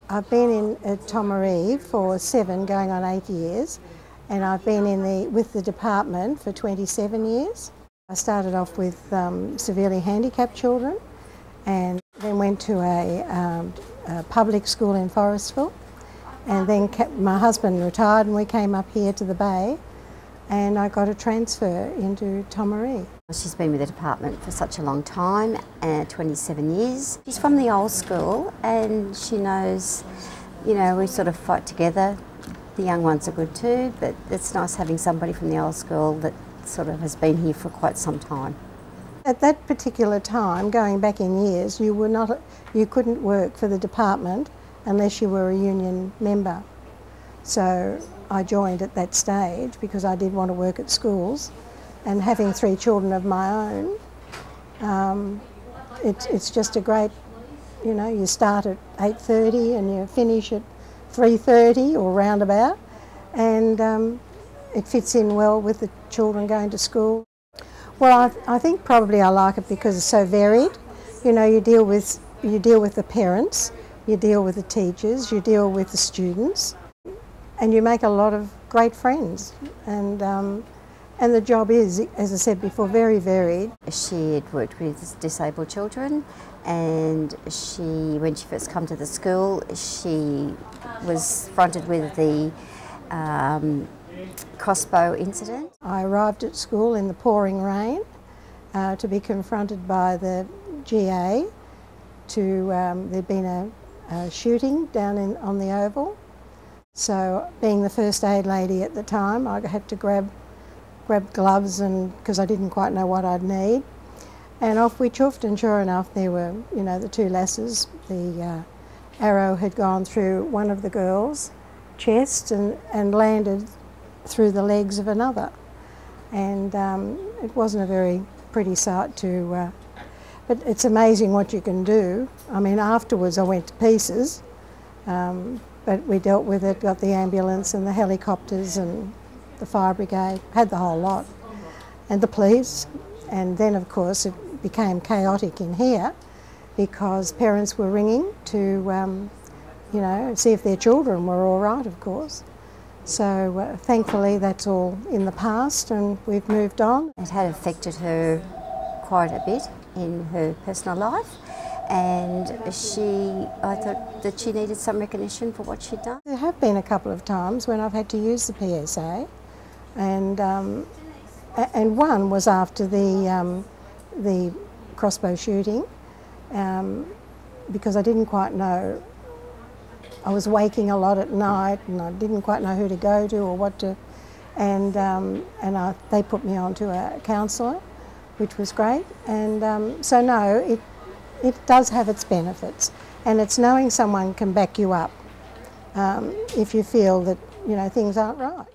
I've been at Tomaree for 7, going on 8 years, and I've been with the department for 27 years. I started off with severely handicapped children, and then went to a public school in Forestville, and then my husband retired and we came up here to the Bay, and I got a transfer into Tomaree. She's been with the department for such a long time, 27 years. She's from the old school and she knows, you know, we sort of fight together. The young ones are good too, but it's nice having somebody from the old school that sort of has been here for quite some time. At that particular time, going back in years, you couldn't work for the department unless you were a union member. So I joined at that stage because I did want to work at schools, and having 3 children of my own, it's just a great, you know, you start at 8:30 and you finish at 3:30 or roundabout, and it fits in well with the children going to school. Well, I think probably I like it because it's so varied. You know, you deal with the parents, you deal with the teachers, you deal with the students, and you make a lot of great friends. And the job is, as I said before, very varied. She had worked with disabled children, and when she first came to the school, she was fronted with the crossbow incident. I arrived at school in the pouring rain to be confronted by the GA. There'd been a shooting down on the Oval. So being the first aid lady at the time, I had to grab gloves, and because I didn't quite know what I'd need. And off we chuffed, and sure enough there were, you know, the 2 lasses. The arrow had gone through one of the girls' chest and landed through the legs of another. And it wasn't a very pretty sight to, but it's amazing what you can do. I mean, afterwards I went to pieces, but we dealt with it, got the ambulance and the helicopters and the fire brigade, had the whole lot, and the police. And then of course it became chaotic in here because parents were ringing to, you know, see if their children were all right, of course. So thankfully that's all in the past and we've moved on. It had affected her quite a bit in her personal life, and I thought that she needed some recognition for what she'd done. There have been a couple of times when I've had to use the PSA, and one was after the crossbow shooting, because I didn't quite know. I was waking a lot at night and I didn't quite know who to go to or what to, and they put me on to a counsellor, which was great. And so no, it does have its benefits, and it's knowing someone can back you up if you feel that, you know, things aren't right.